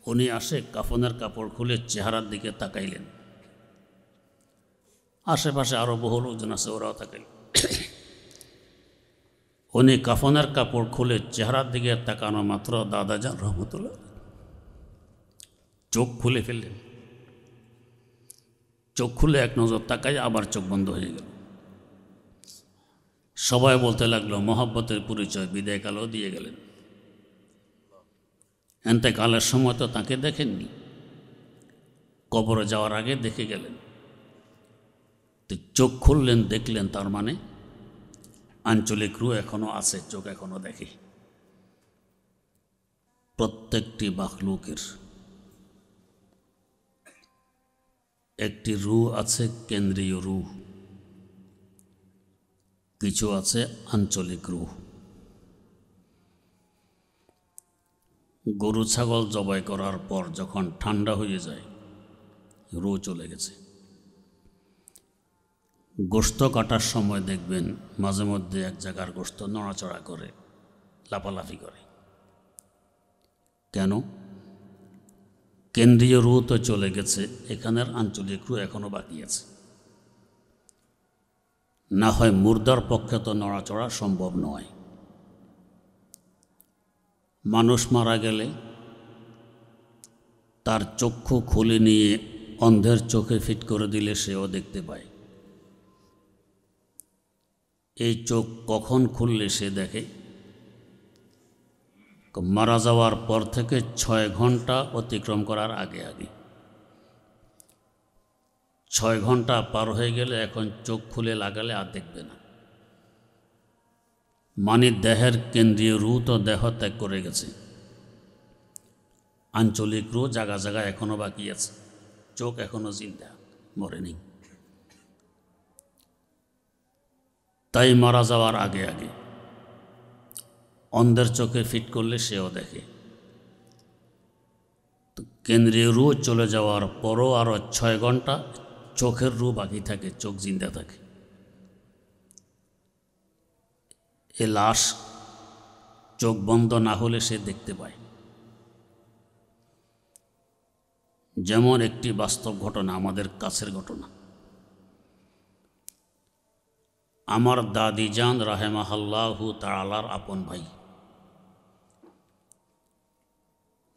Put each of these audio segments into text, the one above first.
উনি আসে কাফনের কাপড় খুলে চেহারার দিকে তাকাইলেন। আশেপাশে আরও বহু লোকজন আছে, ওরাও তাকাইল। উনি কাফনের কাপড় খুলে চেহারার দিকে তাকানো মাত্র দাদাজান রহমতুল্লাহ চোখ খুলে ফেললেন। চোখ খুলে এক নজর তাকাই আবার চোখ বন্ধ হয়ে গেল। সবাই বলতে লাগলো মহব্বতের পরিচয় বিদায়কালও দিয়ে গেলেন। এন্তেকালের সময় তো তাকে দেখেননি, কবরে যাওয়ার আগে দেখে গেলেন। তো চোখ খুললেন, দেখলেন, তার মানে আঞ্চলিক রূহ এখনও আছে, চোখ এখনও দেখে। প্রত্যেকটি মাখলুকের একটি রূহ আছে, কেন্দ্রীয় রূহ, কিছু আছে আঞ্চলিক রূহ। গরু ছাগল জবাই করার পর যখন ঠান্ডা হয়ে যায়, রূহ চলে গেছে। গোশত কাটার সময় দেখবেন মাঝে মধ্যে এক জায়গার গোশত নড়াচড়া করে, লাফালাফি করে। কেন? কেন্দ্রীয় রূহ তো চলে গেছে, এখানের আঞ্চলিক রূহ এখনও বাকি আছে। না হয় মুর্দার পক্ষে তো নড়াচড়া সম্ভব নয়। মানুষ মারা গেলে তার চক্ষু খুলে নিয়ে অন্ধের চোখে ফিট করে দিলে সেও দেখতে পায়। এই চোখ কখন খুললে সে দেখে? মারা যাওয়ার পর থেকে 6 ঘন্টা অতিক্রম করার আগে আগে। 6 ঘন্টা পার হয়ে গেলে এখন চোখ খুলে লাগালে আর দেখবে না। মানে দেহের কেন্দ্রীয় রূহ তো দেহ ত্যাগ করে গেছে, আঞ্চলিক রূহ জায়গা জায়গা এখনও বাকি আছে, চোখ এখনও জিন্দা, মরেনি। তাই মারা যাওয়ার আগে আগে অন্ধের চোখে ফিট করলে সেও দেখে। তো কেন্দ্রীয় রূহ চলে যাওয়ার পরও আরও 6 ঘন্টা চোখের রূহ বাকি থাকে, চোখ জিন্দা থাকে। এ লাশ চোখ বন্ধ না হলে সে দেখতে পায়। যেমন একটি বাস্তব ঘটনা, আমাদের কাছের ঘটনা। আমার দাদিজান রাহেমাহাল্লাহু তাআলার আপন ভাই,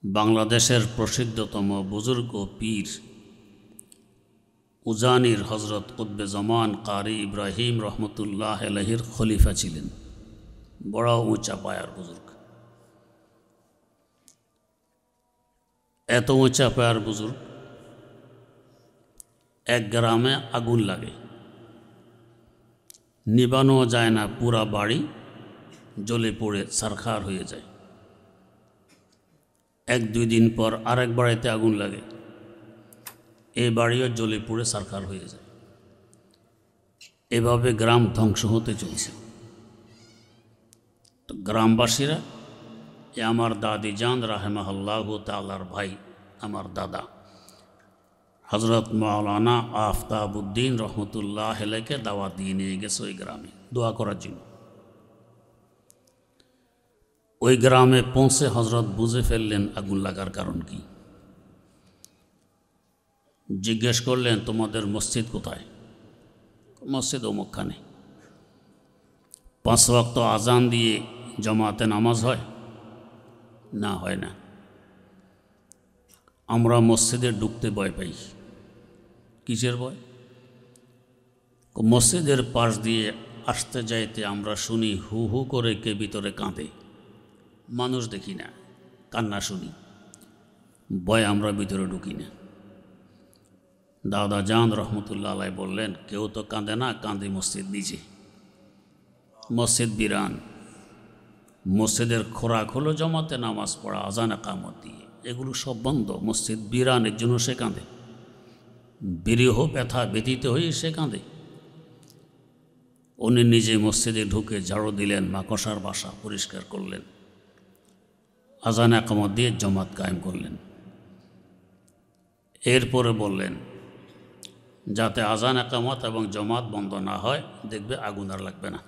বাংলাদেশের প্রসিদ্ধতম বুজুর্গ পীর উজানির হজরত কুতবে জামান কারি ইব্রাহিম রহমতুল্লাহ আলাইহির খলিফা ছিলেন। বড় উঁচা পায়ার বুজুর্গ। এত উঁচা পায়ার বুজুর্গ, এক গ্রামে আগুন লাগে, নিবানো যায় না, পুরা বাড়ি জ্বলে পড়ে ছারখার হয়ে যায়। 1-2 দিন পর আরেক বাড়িতে আগুন লাগে, এই বাড়িও জ্বলে পড়ে ছারখার হয়ে যায়। এভাবে গ্রাম ধ্বংস হতে চলছে। তো গ্রামবাসীরা আমার দাদিজান রাহেমাহুল্লাহু তাআলার ভাই, আমার দাদা হজরত মাওলানা আফতাবউদ্দিন রহমতুল্লাহ আলাইহিকে দাওয়াত দিয়ে নিয়ে গেছে ওই গ্রামে দোয়া করার জন্য। ওই গ্রামে পৌঁছে হজরত বুঝে ফেললেন আগুন লাগার কারণ কি। জিজ্ঞেস করলেন, তোমাদের মসজিদ কোথায়? মসজিদ অমুকখানে। 5 ওয়াক্ত আজান দিয়ে জামাতে নামাজ হয়? না, হয় না। আমরা মসজিদে ঢুকতে ভয় পাই। কিসের ভয়? মসজিদের পাশ দিয়ে আসতে যাইতে আমরা শুনি হু হু করে কে ভিতরে কাঁদে। মানুষ দেখি না, কান্না শুনি, ভয় আমরা ভিতরে ঢুকি না। দাদা জান রহমতুল্লাহ আলাই বললেন, কেউ তো কাঁদে না, কাঁদে মসজিদ নিজে। মসজিদ বিরান, মসজিদের খোরাক হলো জমাতে নামাজ পড়া, আজান একামত দিয়ে, এগুলো সব বন্ধ। মসজিদ বিরান, এর জন্য সে কাঁদে। বিরহ ব্যথা ব্যতীত হয়ে সে কাঁদে। উনি নিজে মসজিদে ঢুকে ঝাড়ু দিলেন, মাকড়সার বাসা পরিষ্কার করলেন, আজান একামত দিয়ে জমাত কায়েম করলেন। এরপরে বললেন, যাতে আজান একামত এবং জমাত বন্ধ না হয়, দেখবে আগুন আর লাগবে না।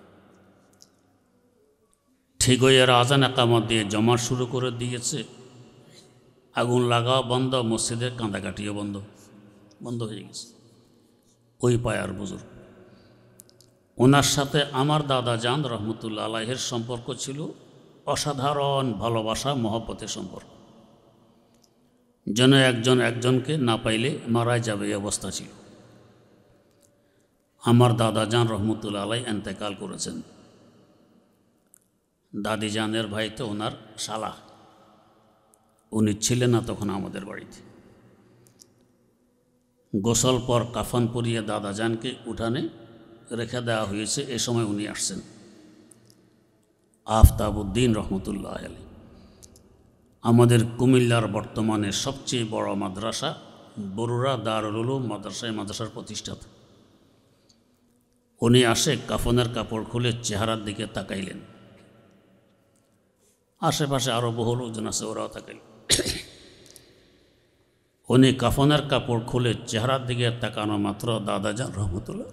ঠিক হয়ে এরা আজান একামত দিয়ে জমাত শুরু করে দিয়েছে। আগুন লাগাও বন্ধ, মসজিদের কাঁদাকাটিও বন্ধ, বন্ধ হয়ে গেছে। ওই পায়ার বুজুর্গ, ওনার সাথে আমার দাদা জান রহমতুল্লাহ আলাইহের সম্পর্ক ছিল অসাধারণ ভালোবাসা মহব্বতের সম্পর্ক, যেন একজন একজনকে না পাইলে মারা যাবে এই অবস্থা ছিল। আমার দাদা জান রহমতুল্লাহ আলাই এন্তেকাল করেছেন। দাদি জানের ভাই তো ওনার শালা, উনি ছিলেন না তখন আমাদের বাড়িতে। গোসল পর কাফন পরিয়ে দাদা জানকে উঠানে রেখে দেওয়া হয়েছে। এ সময় উনি আসছেন, আফতাবউদ্দিন রহমতুল্লাহ আলাই, আমাদের কুমিল্লার বর্তমানে সবচেয়ে বড় মাদ্রাসা বরুড়া দারুল উলুম মাদ্রাসার প্রতিষ্ঠাতা। উনি আসে, কাফনের কাপড় খুলে চেহারার দিকে তাকাইলেন। আশেপাশে আরও বহু লোকজন আছে, ওরাও তাকাইল। উনি কাফনের কাপড় খুলে চেহারার দিকে তাকানো মাত্র দাদাজান রহমতুল্লাহ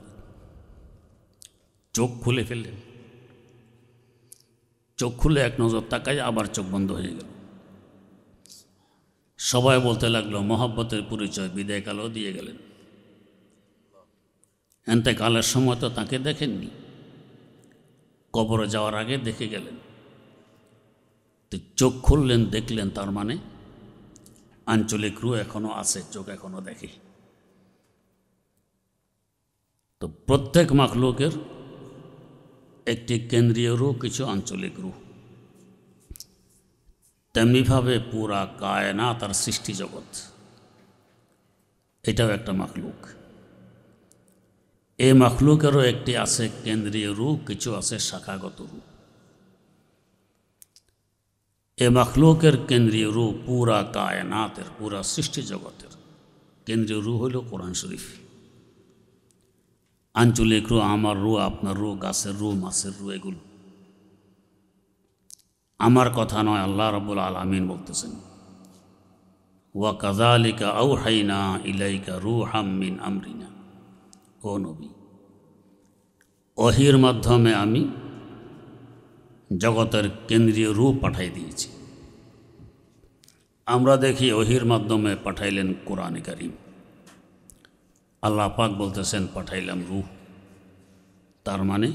চোখ খুলে ফেললেন। চোখ খুলে এক নজর তাকাই, আবার চোখ বন্ধ হয়ে গেল। সবাই বলতে লাগলো মহব্বতের পরিচয় বিদায়কালেও দিয়ে গেলেন। এন্তেকালের সময় তো তাকে দেখেননি, কবরে যাওয়ার আগে দেখে গেলেন। তো চোখ খুললেন, দেখলেন, তার মানে আঞ্চলিক রূহ এখনো আছে, চোখ এখনো দেখে। তো প্রত্যেক মাখলুকের একটি কেন্দ্রীয় রূহ, কিছু আঞ্চলিক রূহ। তেমনিভাবে পুরা কায়নাত আর সৃষ্টি জগৎ, এটাও একটা মাখলুক। এই মাখলুকেরও একটি আছে কেন্দ্রীয় রূহ, কিছু আছে শাখাগত রূহ। এ মাখলুকের কেন্দ্রীয় রূহ পুরা কায়নাতের, পুরা সৃষ্টি জগতের কেন্দ্রীয় রূহ হইল কোরআন শরীফ। আঞ্চলিক রূহ আমার রূহ, আপনার রূহ, গাছের রূহ, মাছের রূহ, এগুলো আমার কথা নয়, আল্লাহ রাব্বুল আলামিন বলতেছেন, ওয়া কাযালিকা আওহাইনা ইলাইকা রূহাম মিন আমরিনা। ও নবী, ওহীর মাধ্যমে আমি জগতের কেন্দ্রীয় রূহ পাঠাই দিয়েছি। আমরা দেখি ওহীর মাধ্যমে পাঠাইলেন কোরআনে কারীম, আল্লাহ পাক বলতেছেন পাঠাইলাম রূহ। তার মানে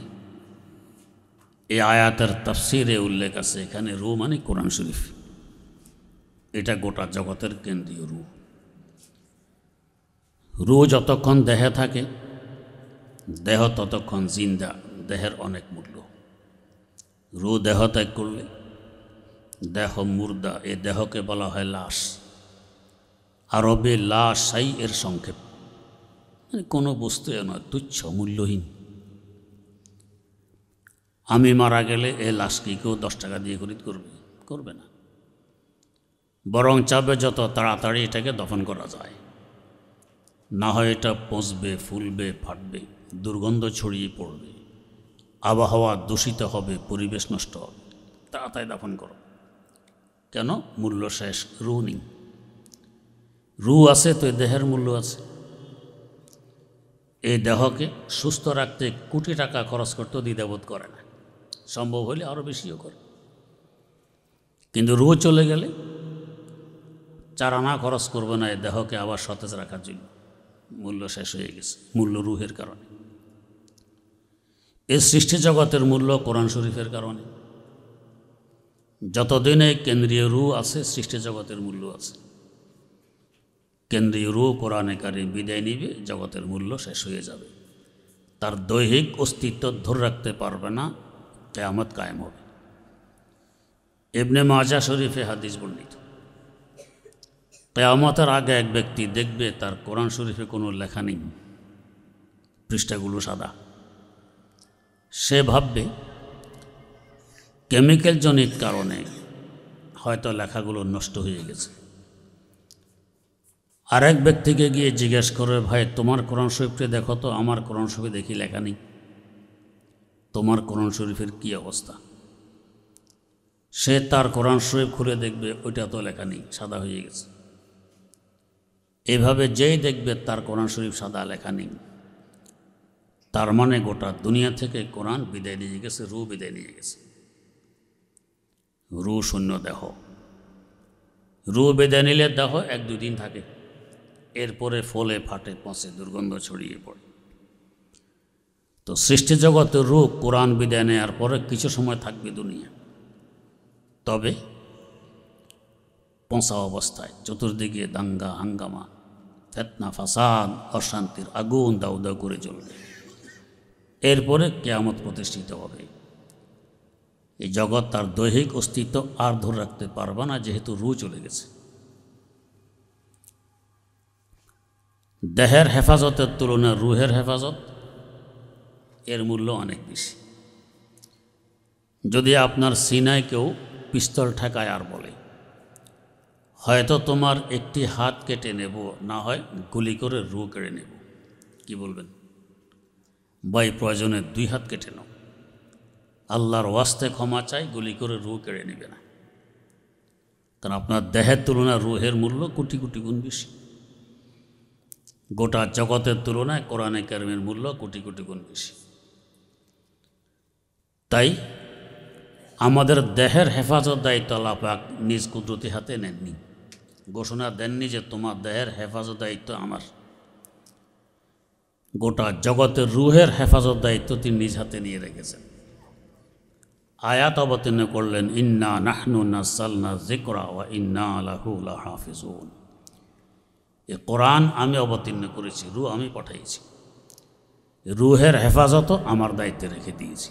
এই আয়াতের তাফসিরে উল্লেখ আছে, এখানে রূহ মানে কোরআন শরীফ, এটা গোটা জগতের কেন্দ্রীয় রূহ। রূহ যতক্ষণ দেহে থাকে, দেহ ততক্ষণ জিন্দা, দেহের অনেক মূল্য। রূহ দেহ ত্যাগ করলে দেহ মুর্দা, এ দেহকে বলা হয় লাশ। আরবে লাশ সাই এর সংক্ষেপ, মানে কোনো বস্তু নয়, তুচ্ছ, মূল্যহীন। আমি মারা গেলে এ লাশকে কেউ 10 টাকা দিয়ে খরিদ করবে না, বরং চাবে যত তাড়াতাড়ি এটাকে দফন করা যায়, না হয় এটা পচবে, ফুলবে, ফাটবে, দুর্গন্ধ ছড়িয়ে পড়বে, আবহাওয়া দূষিত হবে, পরিবেশ নষ্ট হবে, তাড়াতাড়ি দাফন করো। কেন? মূল্য শেষ, রূহ নেই। রূহ আছে তো দেহের মূল্য আছে। এই দেহকে সুস্থ রাখতে কোটি টাকা খরচ করতেও দ্বিধাবোধ করে না, সম্ভব হলে আরও বেশিও করে। কিন্তু রূহ চলে গেলে 4 আনা খরচ করবে না এই দেহকে আবার সতেজ রাখার জন্য, মূল্য শেষ হয়ে গেছে, মূল্য রূহের কারণে। এই সৃষ্টি জগতের মূল্য কোরআন শরীফের কারণে। যতদিন এই কেন্দ্রীয় রূহ আছে, সৃষ্টি জগতের মূল্য আছে। কেন্দ্রীয় রূহ কোরআনে কারীম বিদায় নিবে, জগতের মূল্য শেষ হয়ে যাবে, তার দৈহিক অস্তিত্ব ধরে রাখতে পারবে না, কিয়ামত কায়েম হবে। ইবনে মাজাহ শরীফে হাদিস বর্ণিত, কিয়ামতের আগে এক ব্যক্তি দেখবে তার কোরআন শরীফে কোনো লেখা নেই, পৃষ্ঠাগুলো সাদা। সে ভাববে কেমিক্যাল জনিত কারণে হয়তো লেখাগুলো নষ্ট হয়ে গেছে। আরেক ব্যক্তিকে গিয়ে জিজ্ঞেস করে, ভাই তোমার কোরআন শরীফকে দেখো তো, আমার কোরআন শরীফে দেখি লেখা নেই, তোমার কোরআন শরীফের কী অবস্থা? সে তার কোরআন শরীফ খুলে দেখবে ওইটা তো লেখা নেই, সাদা হয়ে গেছে। এভাবে যেই দেখবে তার কোরআন শরীফ সাদা, লেখা নেই, তার মানে গোটা দুনিয়া থেকে কোরআন বিদায় নিয়ে গেছে, রূহ বিদায় নিয়ে গেছে। রূহ শূন্য দেহ, রু বেঁধে নিলে দেহ 1-2 দিন থাকে, এরপরে ফলে ফাটে পচে দুর্গন্ধ ছড়িয়ে পড়ে। তো সৃষ্টি জগতের রু কোরআন বিদায় নেওয়ার পরে কিছু সময় থাকবে দুনিয়া, তবে পচা অবস্থায়, চতুর্দিকে দাঙ্গা হাঙ্গামা, ফিতনা ফাসাদ, অশান্তির আগুন দাউ দাউ করে জ্বলবে। এরপরে কিয়ামত প্রতিষ্ঠিত হবে। এই জগৎ তার দৈহিক অস্তিত্ব আর ধরে রাখতে পারবে না, যেহেতু রু চলে গেছে। দেহের হেফাজতের তুলনায় রুহের হেফাজত এর মূল্য অনেক বেশি। যদি আপনার সিনায় কেউ পিস্তল ঠেকায় আর বলে, হয়তো তোমার একটি হাত কেটে নেব, না হয় গুলি করে রু কেড়ে নেব, কি বলবেন? বাই প্রয়োজনে 2 হাত কেটে নাও, আল্লাহর ওয়াস্তে ক্ষমা চাই, গুলি করে রু কেড়ে নেবে না। কারণ আপনার দেহের তুলনায় রুহের মূল্য কোটি কোটি গুণ বেশি। গোটা জগতের তুলনায় কোরআনে কারিমের মূল্য কোটি কোটি গুণ বেশি। তাই আমাদের দেহের হেফাজত দায়িত্ব আল্লাহ পাক নিজ কুদরতি হাতে নেননি, ঘোষণা দেননি যে তোমার দেহের হেফাজত দায়িত্ব আমার। গোটা জগতের রুহের হেফাজত দায়িত্ব তিনি নিজ হাতে নিয়ে রেখেছেন। আয়াত অবতীর্ণ করলেন, ইন্না নাহনু নাযালনা যিকরা ওয়া ইন্না লাহু লাহাফিজুন। এই কোরআন আমি অবতীর্ণ করেছি, রু আমি পাঠাইছি, রুহের হেফাজতও আমার দায়িত্বে রেখে দিয়েছি।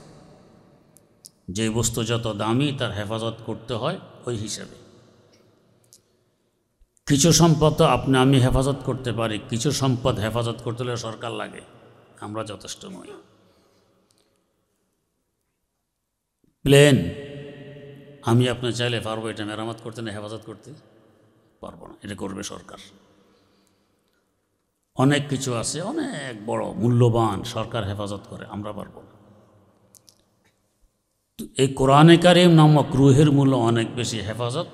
যে বস্তু যত দামি তার হেফাজত করতে হয় ওই হিসাবে। কিছু সম্পদ তো আমি হেফাজত করতে পারি, কিছু সম্পদ হেফাজত করতে হলে সরকার লাগে, আমরা যথেষ্ট নই। প্লেন আমি আপনি চাইলে পারবো এটা মেরামত করতে, না হেফাজত করতে পারবো না, এটা করবে সরকার। অনেক কিছু আছে অনেক বড় মূল্যবান, সরকার হেফাজত করে, আমরা পারবো না। এই কোরআনে কারিম নামক রুহের মূল্য অনেক বেশি, হেফাজত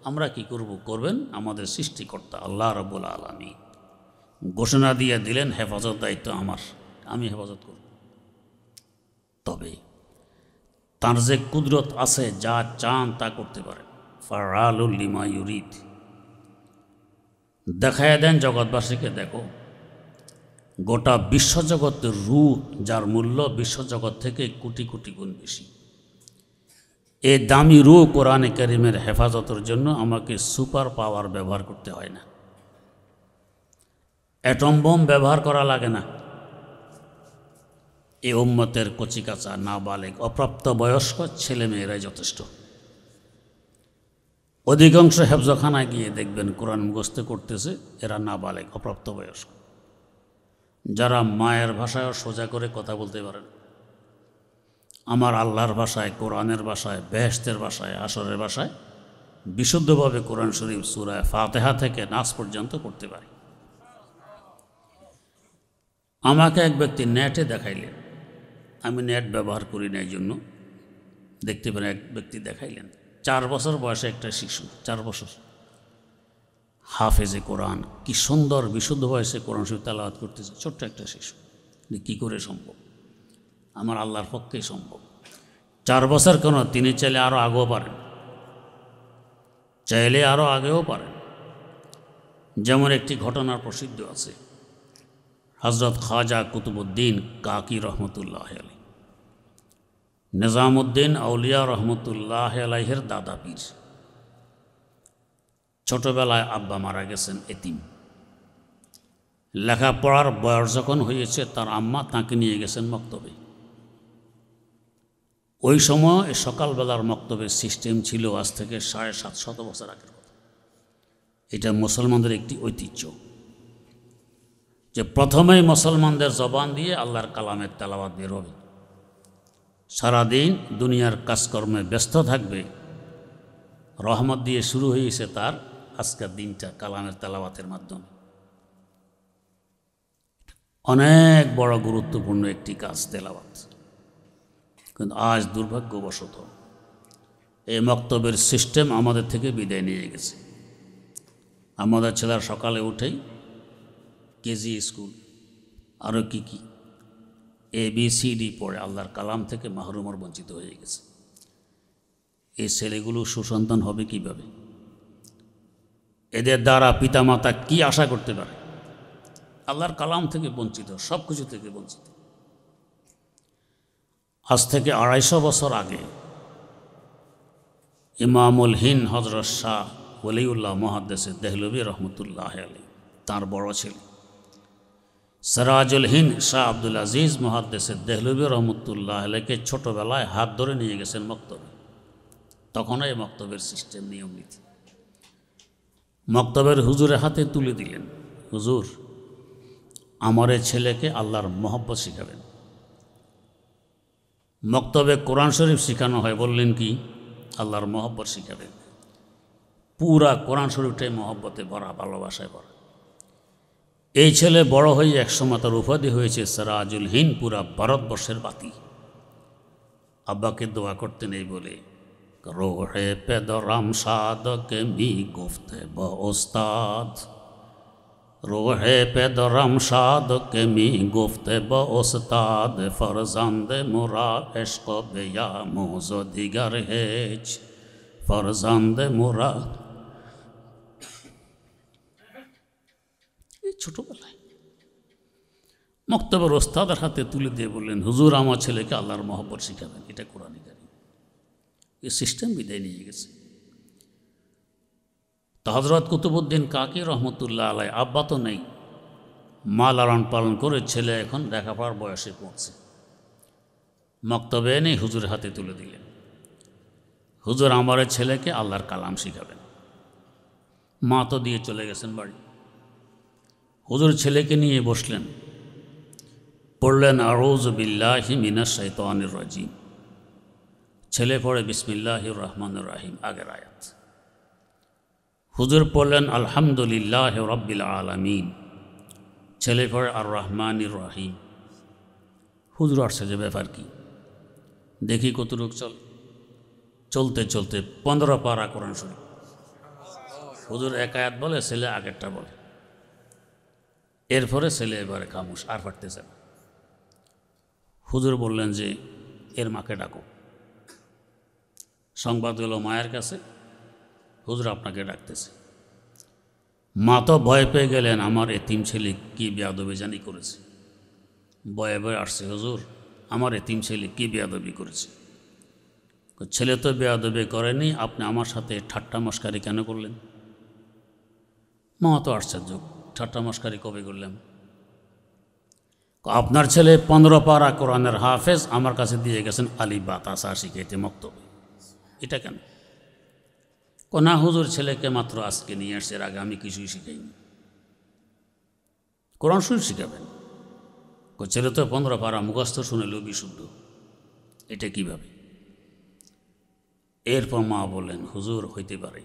আমরা কি করব? করবেন আমাদের সৃষ্টিকর্তা আল্লাহ রাব্বুল আলামিন। ঘোষণা দিয়ে দিলেন হেফাজত দায়িত্ব আমার, আমি হেফাজত করব। তবে তার যে কুদরত আছে, যা চান তা করতে পারেন, ফাআলুল লিমা ইউরিদ। দেখায় দেন জগৎবাসীকে, দেখো গোটা বিশ্বজগতের রু যার মূল্য বিশ্বজগৎ থেকে কোটি কোটি গুণ বেশি, এই দামি রু কোরআনে কারিমের হেফাজতের জন্য আমাকে সুপার পাওয়ার ব্যবহার করতে হয় না, অ্যাটম বোম ব্যবহার করা লাগে না। এই উম্মতের কচিকাচা, নাবালেগ, অপ্রাপ্ত বয়স্ক ছেলেমেয়েরাই যথেষ্ট। অধিকাংশ হেফজখানায় গিয়ে দেখবেন কোরআন মুখস্থ করতেছে এরা নাবালেগ, অপ্রাপ্ত বয়স্ক, যারা মায়ের ভাষায় সোজা করে কথা বলতে পারেন। আমার আল্লাহর ভাষায়, কোরআনের ভাষায়, বেহেশতের ভাষায়, আসরের ভাষায় বিশুদ্ধভাবে কোরআন শরীফ সূরা ফাতিহা থেকে নাস পর্যন্ত করতে পারি। আমাকে এক ব্যক্তি নেটে দেখাইলেন, আমি নেট ব্যবহার করি না, এই জন্য দেখতে পেলেন এক ব্যক্তি দেখাইলেন 4 বছর বয়সে একটা শিশু, 4 বছর, হাফেজে কোরআন, কি সুন্দর বিশুদ্ধ বয়সে কোরআন শরীফ তেলাওয়াত করতেছে, ছোট্ট একটা শিশু। কী করে সম্ভব? আমার আল্লাহর পক্ষেই সম্ভব। 4 বছর কেন, তিনি চাইলে আরও আগেও পারেন, চাইলে আরও আগেও পারেন। যেমন একটি ঘটনার প্রসিদ্ধ আছে, হযরত খাজা কুতুবউদ্দিন কাকি রহমতুল্লাহ আলাইহি, নিজামউদ্দিন আউলিয়া রহমতুল্লাহ আলাইহির দাদা পীর। ছোটবেলায় আব্বা মারা গেছেন, এতিম। লেখাপড়ার বয়স যখন হয়েছে তার আম্মা তাকে নিয়ে গেছেন মক্তবে। ওই সময় সকালবেলার মক্তবের সিস্টেম ছিল আজ থেকে 750 বছর আগের কথা। এটা মুসলমানদের একটি ঐতিহ্য যে প্রথমেই মুসলমানদের জবান দিয়ে আল্লাহর কালামের তেলাওয়াত বের হবে। সারাদিন দুনিয়ার কাজকর্মে ব্যস্ত থাকবে, রহমত দিয়ে শুরু হয়েছে তার আজকের দিনটা কালামের তেলাওয়াতের মাধ্যমে। অনেক বড় গুরুত্বপূর্ণ একটি কাজ তেলাওয়াত। কিন্তু আজ দুর্ভাগ্যবশত এই মক্তবের সিস্টেম আমাদের থেকে বিদায় নিয়ে গেছে। আমাদের ছেলেরা সকালে উঠেই কেজি স্কুল আরও কি ABCD পড়ে আল্লাহর কালাম থেকে মাহরুমর বঞ্চিত হয়ে গেছে। এই ছেলেগুলো সুসন্তান হবে কিভাবে? এদের দ্বারা পিতামাতা কি আশা করতে পারে? আল্লাহর কালাম থেকে বঞ্চিত, সব কিছু থেকে বঞ্চিত। আজ থেকে 250 বছর আগে ইমামুল হিন্দ হজরত শাহ ওলিউল্লাহ মুহাদ্দিস দেহলভী রহমতুল্লাহ আলাইহি, তাঁর বড় ছেলে সিরাজুল হিন্দ শাহ আব্দুল আজিজ মুহাদ্দিস দেহলভী রহমতুল্লাহ আলাইহিকে ছোটোবেলায় হাত ধরে নিয়ে গেছেন মক্তবে। তখন এই মক্তবের সিস্টেম, নিয়ম নীতি। মক্তবের হুজুরের হাতে তুলে দিলেন, হুজুর আমার এই ছেলেকে আল্লাহর মহব্বত শিখাবেন। মক্তবে কোরআন শরীফ শেখানো হয়, বললেন কি আল্লাহর মহব্বত শিখাবেন। পুরা কোরআন শরীফটাই মহব্বতে ভরা, ভালোবাসায় ভরা। এই ছেলে বড় হয়ে একসময় তার উপাধি হয়েছে সিরাজুল হিন্দ, পুরা ভারতবর্ষের বাতি। আব্বাকে দোয়া করতেন এই বলে, রোহে পেদরাম সাদকে মি গুফতে বা ওস্তাদ, রোহে পেদরাম সাদকে মি গুফতে বা ওস্তাদ, ফরজান্দে মোরা এশক বেয়া মোজ দিগার হেজ, ফরজান্দে মোরা। এই ছোটবেলায় মক্তবের ওস্তাদের হাতে তুলে দিয়ে বললেন, হুজুর আমার ছেলেকে আল্লাহর মহব্বত শিখাবেন। এটা কোরআন কারীম, এই সিস্টেম বিদায় নিয়ে গেছে। তো হজরত কুতুবউদ্দিন কাকি রহমতুল্লাহ আলাই, আব্বা তো নেই, মা লালন পালন করে ছেলে এখন লেখাপড়ার বয়সে পৌঁছে। মক্তবে এনে হুজুরের হাতে তুলে দিলেন, হুজুর আমার ছেলেকে আল্লাহর কালাম শিখাবেন। মা তো দিয়ে চলে গেছেন বাড়ি। হুজুর ছেলেকে নিয়ে বসলেন, পড়লেন আউযু বিল্লাহি মিনাশ শাইতানির রাজিম। ছেলে পড়ে বিসমিল্লাহির রহমানির রহিম, আগের আয়াত। হুজুর পড়লেন আলহামদুলিল্লাহি রাব্বিল আলামিন। ছেলে পড়ে আর রহমানির রহিম। হুজুর আসছে যে ব্যাপার কি দেখি কতটুক চলতে চলতে 15 পারা কোরআন শরীফ। হুজুর এক আয়াত বলে, ছেলে আগেরটা বলে। এরপরে ছেলে এবারে খামোশ, আর পারতেছে না। হুজুর বললেন যে এর মাকে ডাকো। সংবাদ হলো মায়ের কাছে, হুজুর আপনাকে ডাকতেছে। মা তো ভয় পেয়ে গেলেন, আমার এতিম ছেলে কি বেয়াদবি জানি করেছে। ভয়ে ভয়ে আসছে, হুজুর আমার এতিম ছেলে কি বেয়াদবি করেছে। ছেলে তো বেয়াদবি করেনি, আপনি আমার সাথে ঠাট্টা মস্কারি কেন করলেন? মা তো আশ্চর্য, ঠাট্টা মস্কারি কবে করলাম? আপনার ছেলে 15 পারা কোরআনের হাফেজ, আমার কাছে দিয়ে গেছেন আলী বাতাসা শিখাইতে মক্তবে। এটা কেন? না হুজুর, ছেলেকে মাত্র আজকে নিয়ে আসছে, এর আগে আমি কিছুই শিখাইনি। কোরআন শরীফ শিখাবেন? ছেলে তো 15 পারা মুখস্থ শুনেলেও বিশুদ্ধ, এটা কিভাবে? এরপর মা বললেন, হুজুর হইতে পারে,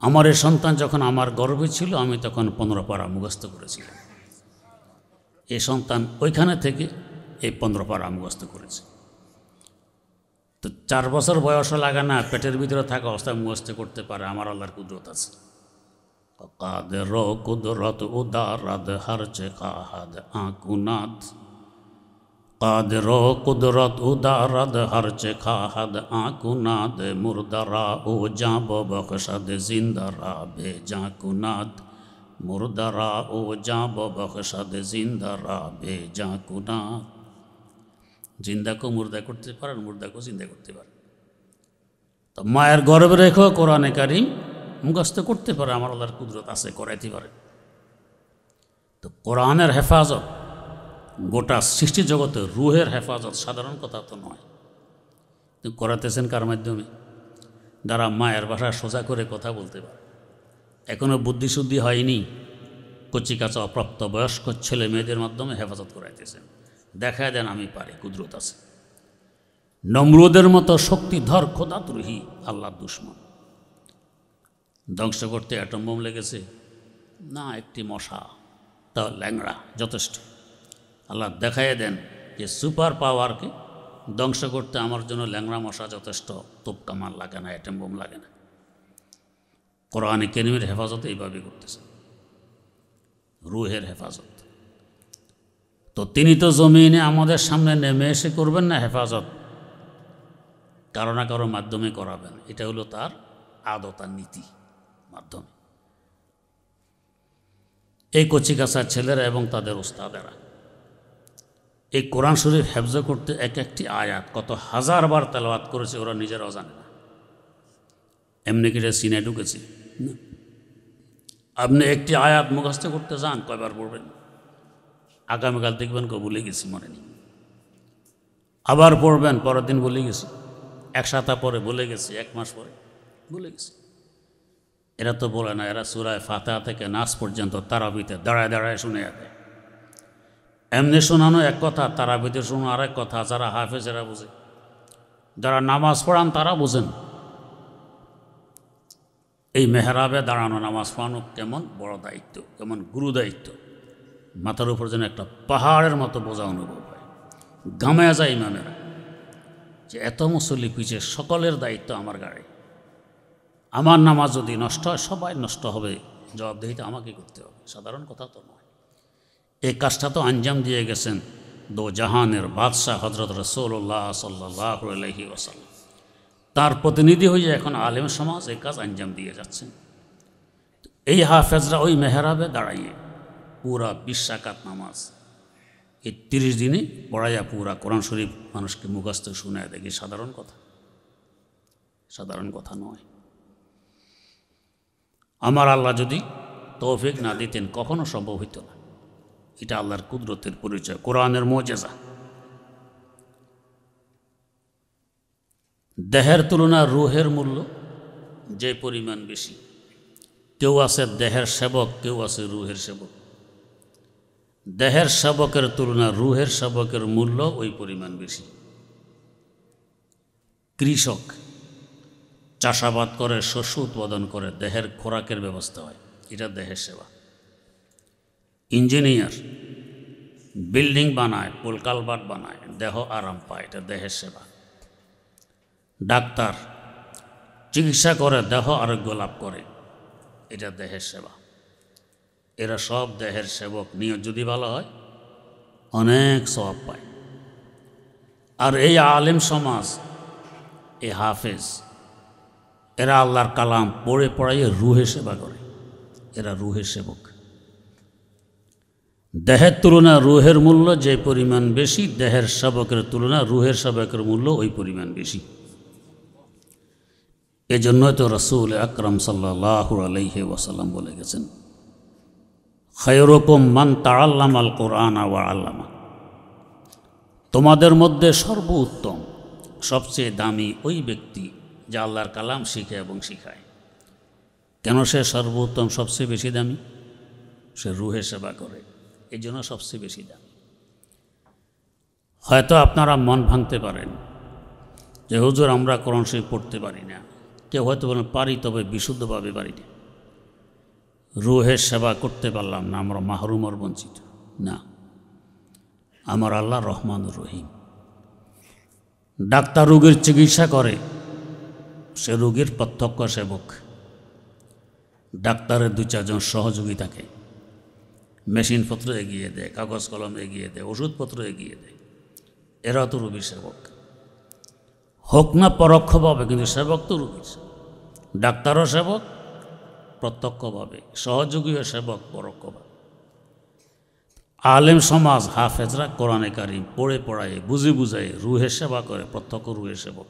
আমার এই সন্তান যখন আমার গর্ভে ছিল আমি তখন 15 পারা মুখস্থ করেছিলাম। এই সন্তান ওইখানে থেকে এই 15 পারা মুখস্থ করেছে। তো 4 বছর বয়সও লাগে না, পেটের ভিতরে থাকা অবস্থায় মুখস্থ করতে পারে। আমার আল্লাহর কুদরত আছে। কাদের কুদরত উদারাদ হারচে কাহাদ আকুনাদ, কাদের কুদরত উদারাদ হারচে খাহাদ আকুনাদ, মুরদারা ও জাব বখশাদ জিন্দারা বে জাকুনাদ, মুরদারা ও জাব বখশাদ জিন্দারা বে জাকুনাদ। জিন্দাকেও মুর্দা করতে পারেন, মুর্দাকেও জিন্দা করতে পারেন। তো মায়ের গর্ভে রেখো কোরআনে কারীম মুখস্থ করতে পারে, আমার আল্লাহর কুদরত আছে, করাইতে পারে। তো কোরআনের হেফাজত গোটা সৃষ্টি জগতে, রুহের হেফাজত সাধারণ কথা তো নয়। তো করাতেছেন কার মাধ্যমে? যারা মায়ের ভাষা সোজা করে কথা বলতে পারে। এখনও বুদ্ধিশুদ্ধি হয়নি, কচিকাচা অপ্রাপ্ত বয়স্ক ছেলে মেয়েদের মাধ্যমে হেফাজত করাইতেছেন। দেখা দেন আমি পারি, কুদরত আছে। নমরুদের মতো শক্তিধর খোদাদ্রোহী আল্লাহর দুশমন, ধ্বংস করতে অ্যাটম বোম লেগেছে না, একটি মশা, তাও ল্যাংড়া যথেষ্ট। আল্লাহ দেখাইয়ে দেন যে সুপার পাওয়ারকে ধ্বংস করতে আমার জন্য ল্যাংড়া মশা যথেষ্ট, তোপ কামান লাগে না, অ্যাটম বোম লাগে না। কোরআনে কারীমের হেফাজত এইভাবে করতেছে, রুহের হেফাজত। তো তিনি তো জমিনে আমাদের সামনে নেমে এসে করবেন না হেফাজত, কারো না কারো মাধ্যমে করাবেন। এটা হলো তার আদত আর নীতি। মাধ্যমে। এই কচিকাঁচার ছেলেরা এবং তাদের ওস্তাদেরা এই কোরআন শরীফ হেফজ করতে এক একটি আয়াত কত হাজারবার তেলাওয়াত করেছে, ওরা নিজেরাও জানে না। এমনি কি সিনে ঢুকেছে না। আপনি একটি আয়াত মুখস্থ করতে যান, কয়বার পড়বেন? আগামীকাল দেখবেন ভুলে গেছি, মনে নেই। আবার পড়বেন, পরের দিন ভুলে গেছি, এক সপ্তাহ পরে ভুলে গেছি, এক মাস পরে ভুলে গেছি। এরা তো বলে না, এরা সূরা ফাতিহা থেকে নাস পর্যন্ত তারাবিতে দাঁড়ায় দাঁড়ায় শুনে দেয়। এমনি শোনানো এক কথা, তারাবিতে শোনো আরেক কথা। যারা হাফেজ এরা বোঝে, যারা নামাজ পড়ান তারা বোঝেন। এই মেহরাবে দাঁড়ানো নামাজ পড়ানো কেমন বড় দায়িত্ব, কেমন গুরু দায়িত্ব। মাথার উপর যেন একটা পাহাড়ের মতো বোঝা অনুভব হয়। গামে যায় ইমামেরা যে এত মুসল্লি পিছিয়ে, সকলের দায়িত্ব আমার গাড়ি। আমার নামাজ যদি নষ্ট হয়, সবাই নষ্ট হবে, জবাবদিহিতা আমাকে করতে হবে। সাধারণ কথা তো নয়। এই কাজটা তো আঞ্জাম দিয়ে গেছেন দো জাহানের বাদশাহ হজরত রাসূলুল্লাহ সাল্লাল্লাহু আলাইহি ওয়াসাল্লাম। তার প্রতিনিধি হয়ে এখন আলেম সমাজ এই কাজ আঞ্জাম দিয়ে যাচ্ছেন। এই হাফেজরা ওই মেহরাবে দাঁড়াইয়ে পুরা 20 রাকাত নামাজ এই 30 দিনে পড়াইয়া পুরা কোরআন শরীফ মানুষকে মুখস্থ শুনায় দেখি সাধারণ কথা, সাধারণ কথা নয়। আমার আল্লাহ যদি তৌফিক না দিতেন কখনো সম্ভব হইত না। এটা আল্লাহর কুদরতের পরিচয়, কোরআনের মুজিজা। দেহের তুলনায় রুহের মূল্য যে পরিমাণ বেশি। কেউ আছে দেহের সেবক, কেউ আছে রুহের সেবক। দেহের সেবকের তুলনায় রুহের সেবকের মূল্য ওই পরিমাণ বেশি। কৃষক চাষাবাদ করে, শস্য উৎপাদন করে, দেহের খোরাকের ব্যবস্থা হয়, এটা দেহের সেবা। ইঞ্জিনিয়ার বিল্ডিং বানায়, পুল কালভার্ট বানায়, দেহ আরাম পায়, এটা দেহের সেবা। ডাক্তার চিকিৎসা করে, দেহ আরোগ্য লাভ করে, এটা দেহের সেবা। এরা সব দেহের সেবক। নিয়ত যদি ভালো হয় অনেক সওয়াব পায়। আর এই আলেম সমাজ, এই হাফেজ, এরা আল্লাহর কালাম পড়ে পড়াইয়ে রুহের সেবা করে। এরা রুহের সেবক। দেহের তুলনায় রুহের মূল্য যে পরিমাণ বেশি, দেহের সেবকের তুলনায় রুহের সেবকের মূল্য ওই পরিমাণ বেশি। এজন্যই তো রাসূল আকরাম সাল্লাল্লাহু আলাইহি ওয়াসাল্লাম বলে গেছেন, খায়রুকুম মান তাআল্লামাল কুরআনা ওয়া আল্লামা। তোমাদের মধ্যে সর্বোত্তম, সবচেয়ে দামি ওই ব্যক্তি যা আল্লাহর কালাম শিখে এবং শিখায়। কেন সে সর্বোত্তম, সবচেয়ে বেশি দামি? সে রুহের সেবা করে, এই জন্য সবচেয়ে বেশি দামি। হয়তো আপনারা মন ভাঙতে পারেন যে হুজুর আমরা কোরআন শরীফ পড়তে পারি না। কেউ হয়তো বলেন পারি, তবে বিশুদ্ধভাবে পারি না, রুহের সেবা করতে পারলাম না, আমরা মাহরুম আর বঞ্চিত। না, আমার আল্লাহ রহমানুর রহিম। ডাক্তার রোগীর চিকিৎসা করে, সে রোগীর প্রত্যক্ষ সেবক। ডাক্তারের 2-4 জন সহযোগী থাকে, মেশিনপত্র এগিয়ে দেয়, কাগজ কলম এগিয়ে দেয়, ওষুধপত্র এগিয়ে দেয়। এরা তো রোগীর সেবক, হোক না পরোক্ষভাবে, কিন্তু সেবক তো রোগীর। ডাক্তারও সেবক প্রত্যক্ষভাবে, সহযোগীও সেবক পরোক্ষভাবে। আলেম সমাজ হাফেজরা কোরআনে কারিম পড়ে পড়ায়, বুঝে বুঝায় রুহের সেবা করে, প্রত্যক্ষ রুহের সেবক।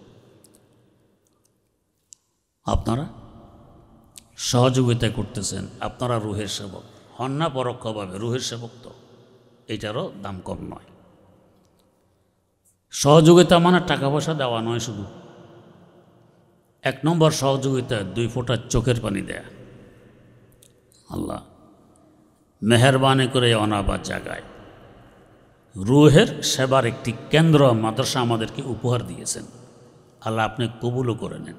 আপনারা সহযোগিতা করতেছেন, আপনারা রুহের সেবক হন না পরোক্ষভাবে, রুহের সেবক তো এটারও দাম কম নয়। সহযোগিতা মানে টাকা পয়সা দেওয়া নয় শুধু। 1 নম্বর সহযোগিতা 2 ফোঁটা চোখের পানি দেয়া। আল্লাহ মেহেরবানি করে অনাবাদ জায়গায় রুহের সেবার একটি কেন্দ্র মাদ্রাসা আমাদেরকে উপহার দিয়েছেন। আল্লাহ আপনি কবুলও করে নেন,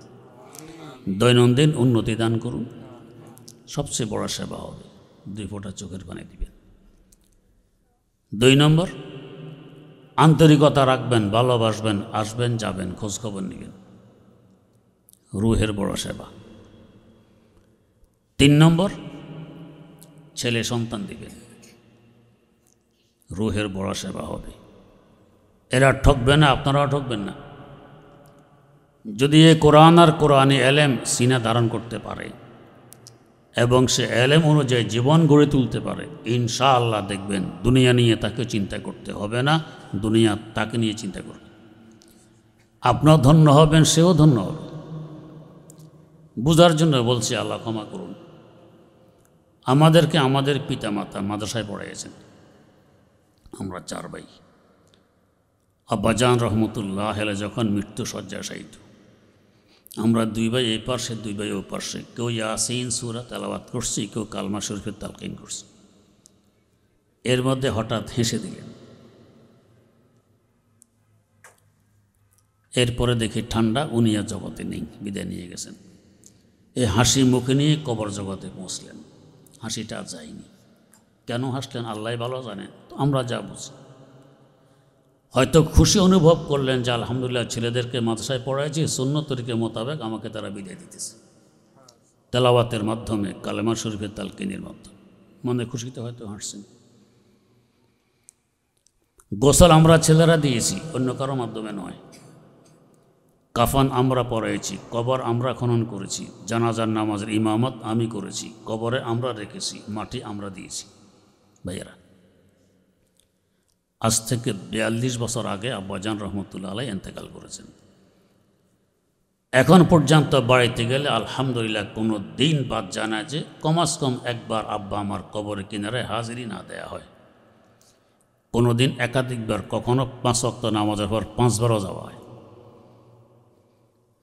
দৈনন্দিন উন্নতি দান করুন। সবচেয়ে বড় সেবা হবে 2 ফোঁটা চোখের পানি দিবেন। 2 নম্বর আন্তরিকতা রাখবেন, ভালোবাসবেন, আসবেন যাবেন, খোঁজখবর নেবেন, রুহের বড় সেবা। 3 নম্বর ছেলে সন্তান দিবেন, রুহের বড় সেবা হবে। এরা ঠকবে না, আপনারাও ঠকবেন না। যদি এ কোরআন আর কোরআনি এলেম সিনা ধারণ করতে পারে, এবং সে এলেম অনুযায়ী জীবন গড়ে তুলতে পারে, ইনশাআল্লাহ দেখবেন দুনিয়া নিয়ে তাকে চিন্তা করতে হবে না, দুনিয়া তাকে নিয়ে চিন্তা করবে। আপনিও ধন্য হবেন, সেও ধন্য হবে। বুঝার জন্য বলছি, আল্লাহ ক্ষমা করুন। আমাদেরকে আমাদের পিতামাতা মাদ্রাসায় পড়াইয়েছেন। আমরা 4 ভাই। আব্বাজান রহমতুল্লাহ যখন মৃত্যু শয্যায় শায়িত, আমরা 2 ভাই এই পার্শ্বে, 2 ভাই ওই পার্শ্বে। কেউ ইয়াসিন সূরা তেলাওয়াত করছি, কেউ কালমা শরীফের তালকিন করছি। এর মধ্যে হঠাৎ হেসে দিলেন। এরপরে দেখি ঠান্ডা, উনি আর জগতে নেই, বিদায় নিয়ে গেছেন। এই হাসি মুখে নিয়ে কবর জগতে পৌঁছলেন। হাসিটা আর যায়নি। কেন হাসলেন আল্লাহ ভালো জানেন, তো আমরা যা বুঝি। হয়তো খুশি অনুভব করলেন যে আলহামদুলিল্লাহ ছেলেদেরকে মাদ্রাসায় পড়াইছি, সুন্নত তরিকা মোতাবেক আমাকে তারা বিদায় দিতেছে, তেলাওয়াতের মাধ্যমে, কালেমা শরীফের তালকিনের মাধ্যমে। মনে খুশিতে হয়তো হাসছেন। গোসল আমরা ছেলেরা দিয়েছি, অন্য কারো মাধ্যমে নয়। কাফন আমরা পড়াইছি, কবর আমরা খনন করেছি, জানাজার নামাজের ইমামত আমি করেছি, কবরে আমরা রেখেছি, মাটি আমরা দিয়েছি। ভাইয়েরা, আজ থেকে 42 বছর আগে আব্বাজান রহমতুল্লাহ আলাই ইন্তেকাল করেছেন। এখন পর্যন্ত বাড়িতে গেলে আলহামদুলিল্লাহ কোনো দিন বাদ জানা যে কমাস কম একবার আব্বা আমার কবরের কিনারে হাজিরি না দেয়া হয়। কোনো দিন একাধিকবার, কখনো 5 ওয়াক্ত নামাজের পর 5 বারও যাওয়া হয়।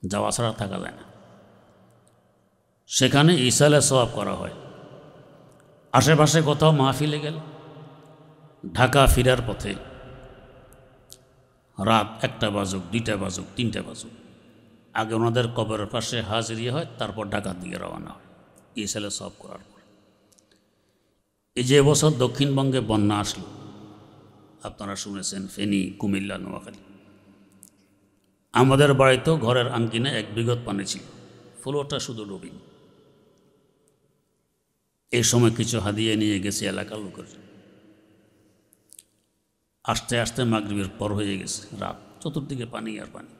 যাওয়া ছাড়া থাকা যায় না। সেখানে ইসালে সওয়াব করা হয়। আশেপাশে কোথাও মাহফিলে গেল, ঢাকা ফেরার পথে রাত 1টা বাজুক, 2টা বাজুক, 3টা বাজুক, আগে ওনাদের কবরের পাশে হাজিরি হয়, তারপর ঢাকার দিকে রওনা হয় ইসালে সওয়াব করার পর। এই যে বছর দক্ষিণবঙ্গে বন্যা আসলো, আপনারা শুনেছেন, ফেনী, কুমিল্লা, নোয়াখালী। আমাদের বাড়িতেও ঘরের আঙ্গিনায় 1 বিঘত পানি ছিল, ফ্লোরটা শুধু ডুবিনি। এই সময় কিছু হাদিয়া নিয়ে গেছে এলাকার লোকের। আস্তে আস্তে মাগরিবের পর হয়ে গেছে, রাত, চতুর্দিকে পানি আর পানি।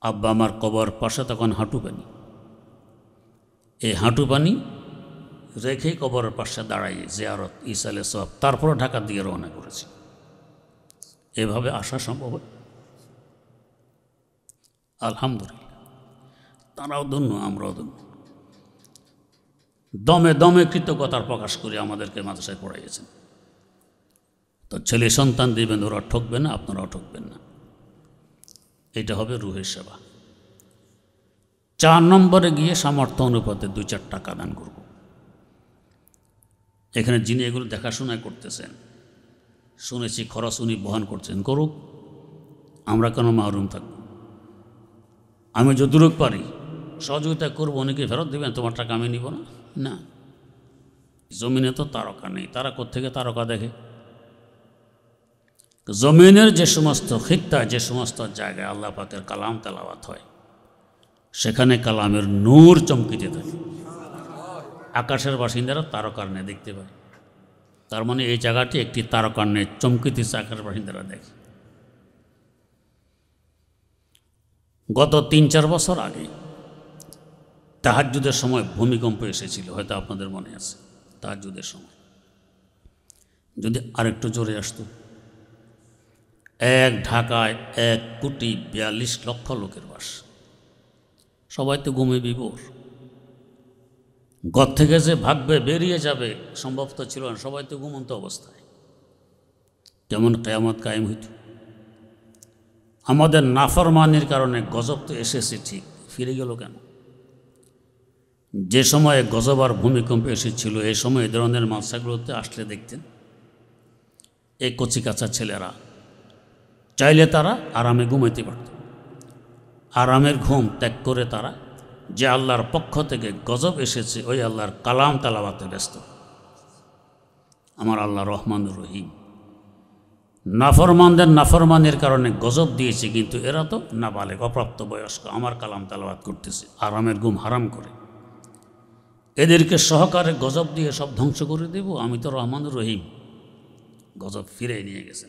আব্বা আমার কবর পাশে তখন হাঁটু পানি। এই হাঁটু পানি রেখে কবরের পাশে দাঁড়াইয়ে জিয়ারত, ইসালে সওয়াব, তারপরে ঢাকার দিকে রওনা করেছি। এভাবে আসা সম্ভব হয়। আলহামদুলিল্লাহ, তারাও ধন্য, আমরাও ধন্য। দমে দমে কৃতজ্ঞতার প্রকাশ করে আমাদেরকে মাদ্রাসায় পড়াইয়েছেন। তো ছেলে সন্তান দিবেন, ওরা ঠকবে না, আপনারাও ঠকবেন না। এটা হবে রুহের সেবা। 4 নম্বরে গিয়ে সামর্থ্য অনুপাতে 2-4 টাকা দান করব। এখানে যিনি এগুলো দেখাশোনা করতেছেন, শুনেছি খরচ উনি বহন করছেন, করুক, আমরা কেন মাহরুম থাকব। আমি যতটুকু পারি সহযোগিতা করবো, অনেকে ফেরত দেবেন, তোমার টাকা আমি নিব না। না, জমিনে তো তারকা নেই, তারা কোত্থেকে তারকা দেখে? জমিনের যে সমস্ত খিত্তা, যে সমস্ত জায়গায় আল্লাহ পাকের কালাম তেলাওয়াত হয়, সেখানে কালামের নূর চমকিতে থাকে। আকাশের বাসিন্দারা তারকার নেই দেখতে পায়, তার মানে এই জায়গাটি একটি তারকার নেই চমকিতেছে, আকাশের বাসিন্দারা দেখে। গত 3-4 বছর আগে তাহাজ্জুদের সময় ভূমিকম্প এসেছিল, হয়তো আপনাদের মনে আছে। তাহাজ্জুদের সময় যদি আরেকটু জোরে আসতো, ঢাকায় 1,42,00,000 লোকের বাস, সবাই তো ঘুমে বিভোর। ঘর থেকে যে ভাগবে, বেরিয়ে যাবে, সম্ভব তো ছিল না, সবাই তো ঘুমন্ত অবস্থায়। কেমন কিয়ামত কায়েম হইত। আমাদের নাফরমানির কারণে গজব তো এসেছে ঠিক, ফিরে গেল কেন? যে সময়ে গজব আর ভূমিকম্প এসেছিল, এই সময় এই ধরনের মাদ্রাসাগুলোতে আসলে দেখতেন এই কচি কাঁচা ছেলেরা চাইলে তারা আরামে ঘুমাইতে পারত। আরামের ঘুম ত্যাগ করে তারা যে আল্লাহর পক্ষ থেকে গজব এসেছে, ওই আল্লাহর কালাম তেলাওয়াতে ব্যস্ত। আমার আল্লাহ রহমানুর রহিম। নাফরমানদের নাফরমানের কারণে গজব দিয়েছে, কিন্তু এরা তো নাবালেগ, অপ্রাপ্ত বয়স্ক, আমার কালাম তেলাওয়াত করতেছে, আরামের ঘুম হারাম করে। এদেরকে সহকারে গজব দিয়ে সব ধ্বংস করে দেব? আমি তো রহমানুর রহিম। গজব ফিরে নিয়ে গেছে।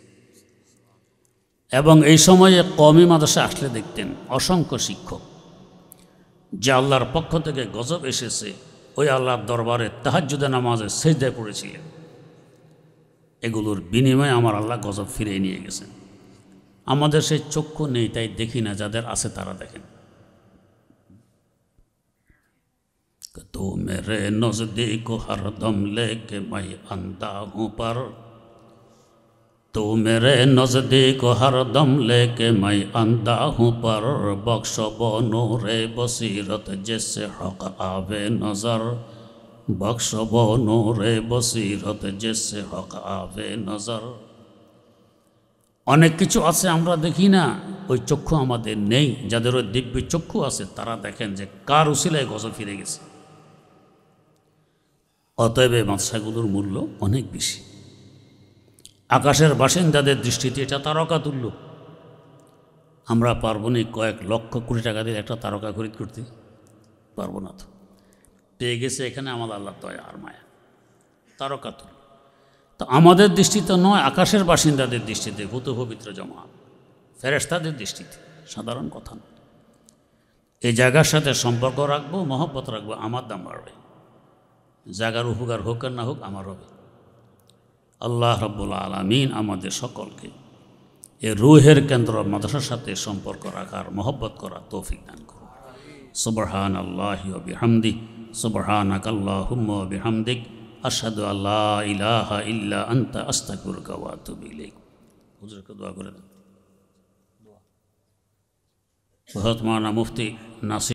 এবং এই সময়ে কওমি মাদ্রাসা আসলে দেখতেন অসংখ্য শিক্ষক, যে আল্লাহর পক্ষ থেকে গজব এসেছে, ওই আল্লাহর দরবারে তাহাজ্জুদের নামাজে সেজদায় পড়েছিলেন। এগুলোর বিনিময়ে আমার আল্লাহ গজব ফিরিয়ে নিয়ে গেছেন। আমাদের সেই চক্ষু নেই, তাই দেখি না, যাদের আছে তারা দেখেন। तो मेरे नज़दीक हरदम लेके मैं अंधा हूँ पर, तो मेरे नज़दीक हरदम लेके मैं अंधा हूँ पर, बख्श नूरे बसीरत जिससे हक आवे नज़र, बख्श नूरे बसीरत जिससे हक आवे नज़र। অনেক কিছু আছে আমরা দেখি না, ওই চক্ষু আমাদের নেই। যাদের ওই দিব্য চক্ষু আছে তারা দেখেন যে কার উসিলায় গজব ফিরে গেছে। অতএব এই মাদ্রাসাগুলোর মূল্য অনেক বেশি। আকাশের বাসিন্দাদের দৃষ্টিতে এটা তারকা তুল্য। আমরা পারবো না কয়েক লক্ষ কোটি টাকা দিয়ে একটা তারকা খরিদ করতে, পারবো না। তো পেয়ে গেছে এখানে আমাদের আল্লাহ দয়া আর মায়া, তারকা তুল্য। তো আমাদের দৃষ্টিতে নয়, আকাশের বাসিন্দাদের দৃষ্টিতে, ভূত পবিত্র জামাত ফেরেশতাদের দৃষ্টিতে, সাধারণ কথা না। এই জায়গার সাথে সম্পর্ক রাখবো, মহব্বত রাখবো, আমার দাম বাড়বে। জায়গার উপকার হোক আর না হোক আমার হবে। আল্লাহ রাব্বুল আলামিন আমাদের সকলকে এই রূহের কেন্দ্র মাদ্রাসার সাথে সম্পর্ক রাখার, মহব্বত করার তৌফিক দান করুন। সুবহানাল্লাহি ওয়া বিহামদিহি, সুবহানাকাল্লাহুম্মা ওয়া বিহামদিক, আশহাদু আল্লা ইলাহা ইল্লা আনতা আস্তাগফিরুকা ওয়া আতুবু ইলাইক। হুজুরকে দোয়া করে দেন। বহুত মাওলানা মুফতি নাসির